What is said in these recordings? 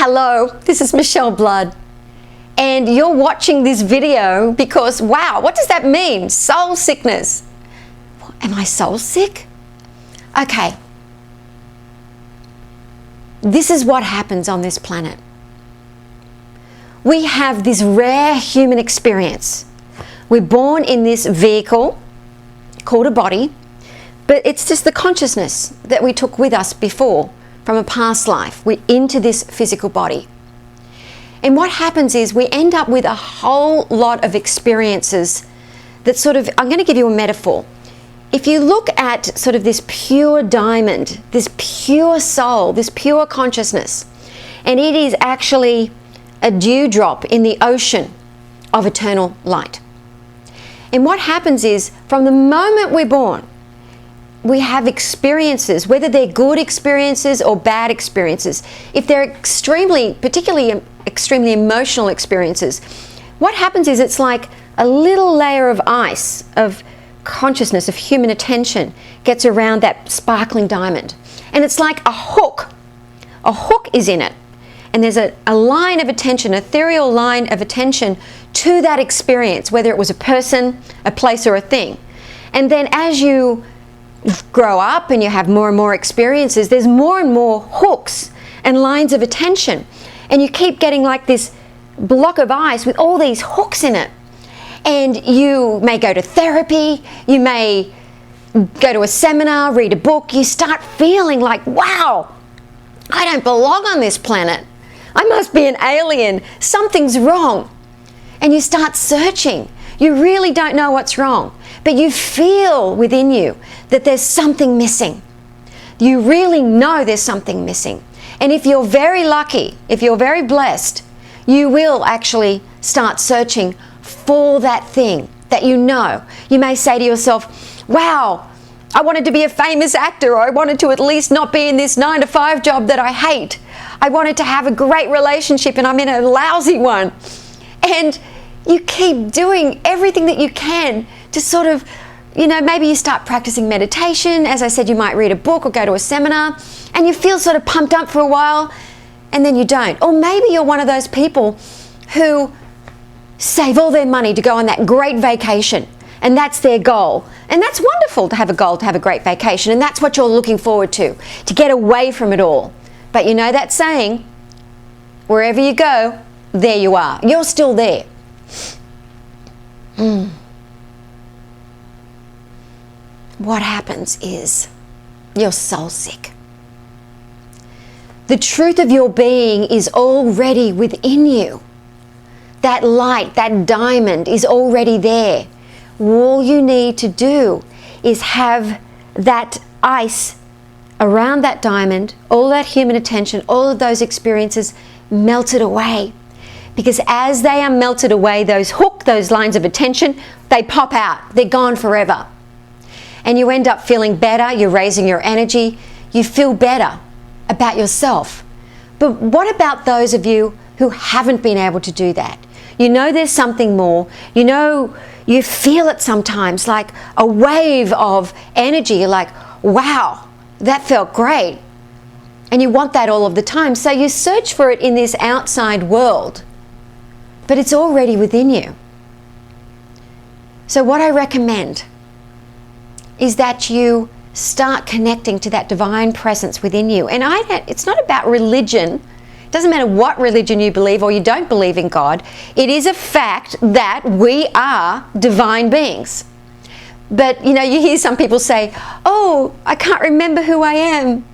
Hello, this is Michelle Blood, and you're watching this video because, wow, what does that mean? Soul sickness. Am I soul sick? Okay. This is what happens on this planet. We have this rare human experience. We're born in this vehicle called a body, but it's just the consciousness that we took with us before from a past life. We're into this physical body. And what happens is we end up with a whole lot of experiences that sort of, I'm going to give you a metaphor. If you look at sort of this pure diamond, this pure soul, this pure consciousness, and it is actually a dewdrop in the ocean of eternal light. And what happens is, from the moment we're born, we have experiences, whether they're good experiences or bad experiences. If they're particularly extremely emotional experiences, what happens is it's like a little layer of ice, of consciousness, of human attention gets around that sparkling diamond. And it's like a hook. A hook is in it. And there's a line of attention, an ethereal line of attention to that experience, whether it was a person, a place, or a thing. And then as you grow up and you have more and more experiences, there's more and more hooks and lines of attention. And you keep getting like this block of ice with all these hooks in it. And you may go to therapy, you may go to a seminar, read a book, you start feeling like, wow, I don't belong on this planet. I must be an alien. Something's wrong. And you start searching. You really don't know what's wrong, but you feel within you that there's something missing. You really know there's something missing. And if you're very lucky, if you're very blessed, you will actually start searching for that thing that you know. You may say to yourself, wow, I wanted to be a famous actor, or I wanted to at least not be in this 9-to-5 job that I hate. I wanted to have a great relationship and I'm in a lousy one. And you keep doing everything that you can to sort of, maybe you start practicing meditation. As I said, you might read a book or go to a seminar and you feel sort of pumped up for a while and then you don't. Or maybe you're one of those people who save all their money to go on that great vacation, and that's their goal. And that's wonderful to have a goal, to have a great vacation, and that's what you're looking forward to get away from it all. But you know that saying, wherever you go, there you are. You're still there. What happens is you're soul sick. The truth of your being is already within you. That light, that diamond is already there. All you need to do is have that ice around that diamond, all that human attention, all of those experiences melted away. Because as they are melted away, those lines of attention, they pop out. They're gone forever. And you end up feeling better. You're raising your energy. You feel better about yourself. But what about those of you who haven't been able to do that? You know there's something more. You know you feel it sometimes, like a wave of energy. You're like, wow, that felt great. And you want that all of the time. So you search for it in this outside world. But it's already within you. So what I recommend is that you start connecting to that divine presence within you. And it's not about religion. It doesn't matter what religion you believe or you don't believe in God. It is a fact that we are divine beings. But, you hear some people say, oh, I can't remember who I am.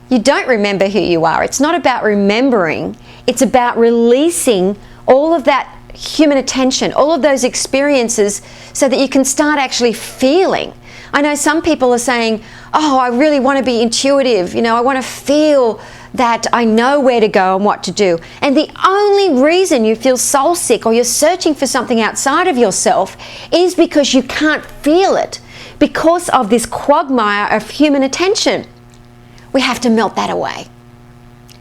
You don't remember who you are. It's not about remembering. It's about releasing all of that human attention, all of those experiences, so that you can start actually feeling. I know some people are saying, oh, I really want to be intuitive. I want to feel that I know where to go and what to do. And the only reason you feel soul sick or you're searching for something outside of yourself is because you can't feel it, because of this quagmire of human attention. We have to melt that away.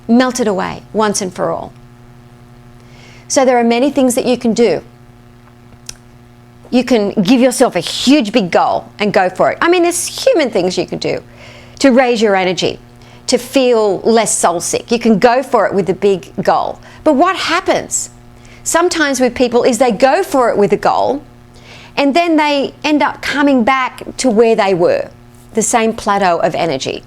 Melt it away once and for all. So there are many things that you can do. You can give yourself a huge big goal and go for it. I mean, there's human things you can do to raise your energy. to feel less soul sick. You can go for it with a big goal. But what happens sometimes with people is they go for it with a goal and then they end up coming back to where they were, the same plateau of energy.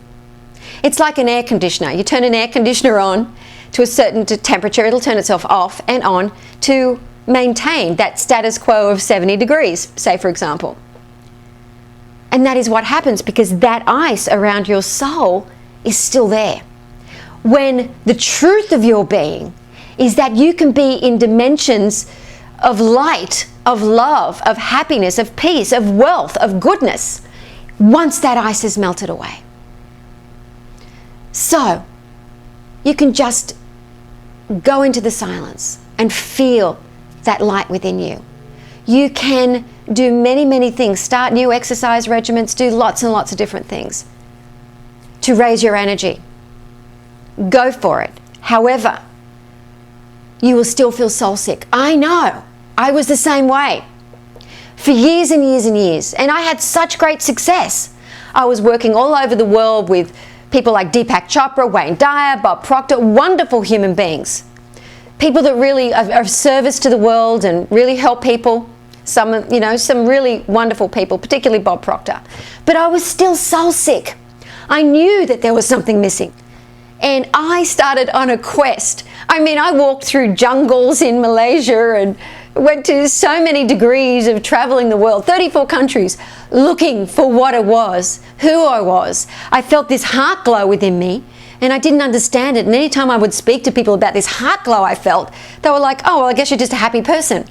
It's like an air conditioner. You turn an air conditioner on to a certain temperature, it'll turn itself off and on to maintain that status quo of 70 degrees, say for example. And that is what happens because that ice around your soul is still there. When the truth of your being is that you can be in dimensions of light, of love, of happiness, of peace, of wealth, of goodness, once that ice is melted away. So, you can just go into the silence and feel that light within you. You can do many, many things. Start new exercise regimens, do lots and lots of different things to raise your energy. Go for it. However, you will still feel soul sick. I know. I was the same way for years and years and years. And I had such great success. I was working all over the world with people like Deepak Chopra, Wayne Dyer, Bob Proctor, wonderful human beings. People that really are of service to the world and really help people. Some really wonderful people, particularly Bob Proctor. But I was still soul sick. I knew that there was something missing. And I started on a quest. I mean, I walked through jungles in Malaysia and went to so many degrees of traveling the world, 34 countries, looking for what it was, who I was. I felt this heart glow within me and I didn't understand it. And anytime I would speak to people about this heart glow I felt, they were like, oh, well, I guess you're just a happy person.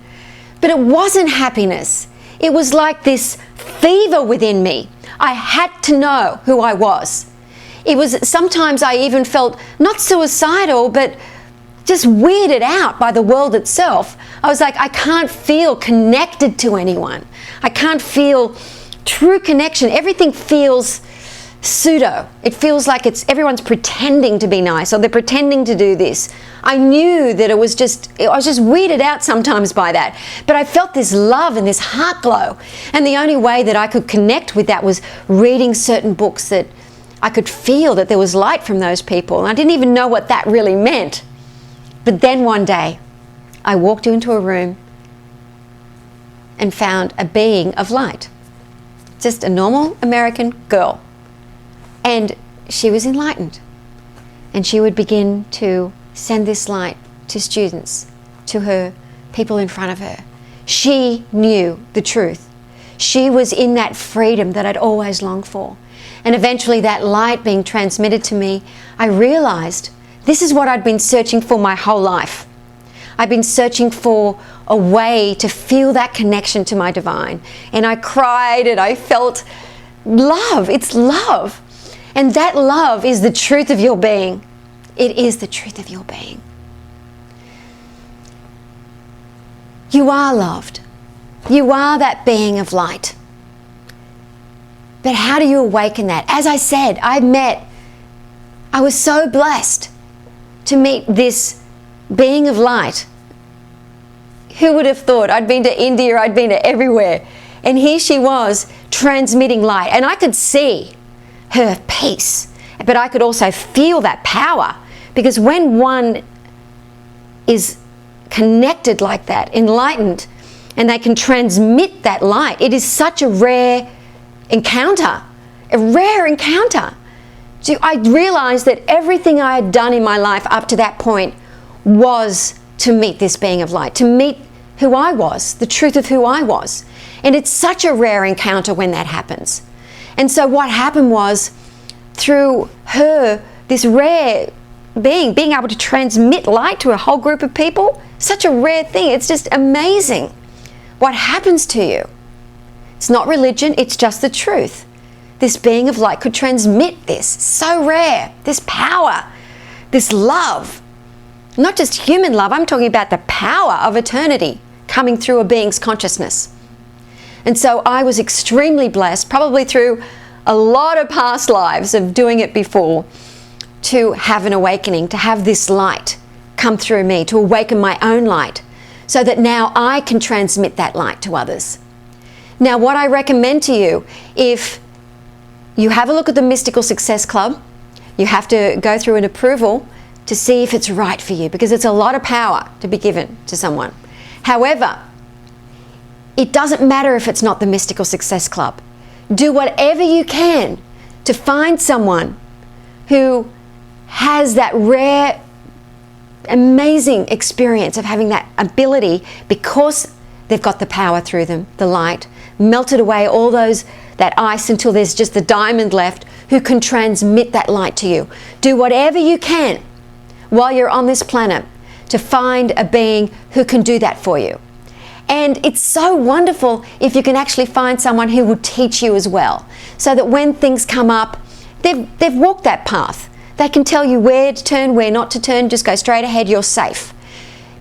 But it wasn't happiness. It was like this fever within me. I had to know who I was. It was, sometimes I even felt not suicidal, but just weirded out by the world itself. I was like, I can't feel connected to anyone. I can't feel true connection. Everything feels pseudo. It feels like everyone's pretending to be nice or they're pretending to do this. I knew that I was just weirded out sometimes by that. But I felt this love and this heart glow. And the only way that I could connect with that was reading certain books that I could feel that there was light from those people. And I didn't even know what that really meant. But then one day, I walked into a room and found a being of light. Just a normal American girl. And she was enlightened. And she would begin to send this light to students, to her, people in front of her. She knew the truth. She was in that freedom that I'd always longed for. And eventually that light being transmitted to me, I realized this is what I'd been searching for my whole life. I've been searching for a way to feel that connection to my divine. And I cried and I felt love. It's love. And that love is the truth of your being. It is the truth of your being. You are loved. You are that being of light. But how do you awaken that? As I said, I was so blessed to meet this being of light. Who would have thought? I'd been to India, I'd been to everywhere. And here she was transmitting light. And I could see her peace, but I could also feel that power. Because when one is connected like that, enlightened, and they can transmit that light, it is such a rare encounter. A rare encounter. So I realized that everything I had done in my life up to that point was to meet this being of light, to meet who I was, the truth of who I was. And it's such a rare encounter when that happens. And so what happened was, through her, this rare being able to transmit light to a whole group of people, such a rare thing. It's just amazing what happens to you. It's not religion, it's just the truth. This being of light could transmit this. So rare. This power, this love. Not just human love, I'm talking about the power of eternity coming through a being's consciousness. And so I was extremely blessed, probably through a lot of past lives of doing it before, to have an awakening, to have this light come through me, to awaken my own light, so that now I can transmit that light to others. Now, what I recommend to you, if you have a look at the Mystical Success Club, You have to go through an approval to see if it's right for you, because it's a lot of power to be given to someone. However, it doesn't matter if it's not the Mystical Success Club. Do whatever you can to find someone who has that rare, amazing experience of having that ability, because they've got the power through them, the light, melted away all that ice until there's just the diamond left, who can transmit that light to you. Do whatever you can while you're on this planet to find a being who can do that for you. And it's so wonderful if you can actually find someone who will teach you as well, so that when things come up, they've walked that path. They can tell you where to turn, where not to turn, just go straight ahead, you're safe.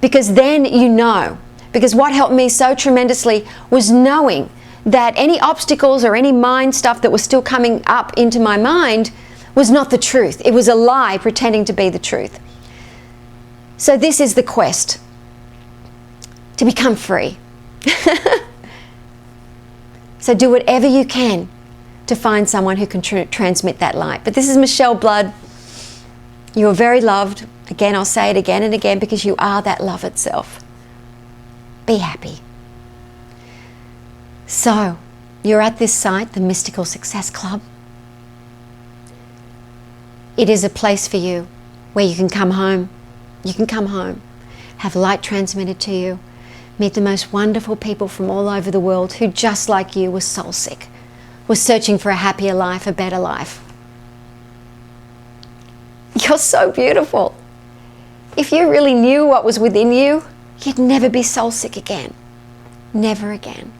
Because then you know. Because what helped me so tremendously was knowing that any obstacles or any mind stuff that was still coming up into my mind was not the truth. It was a lie pretending to be the truth. So this is the quest, to become free. So do whatever you can to find someone who can transmit that light. But this is Michelle Blood. You are very loved. Again, I'll say it again and again, because you are that love itself. Be happy. So, you're at this site, the Mystical Success Club. It is a place for you where you can come home. You can come home, have light transmitted to you, meet the most wonderful people from all over the world who, just like you, were soul sick, were searching for a happier life, a better life. You're so beautiful. If you really knew what was within you, you'd never be soul sick again. Never again.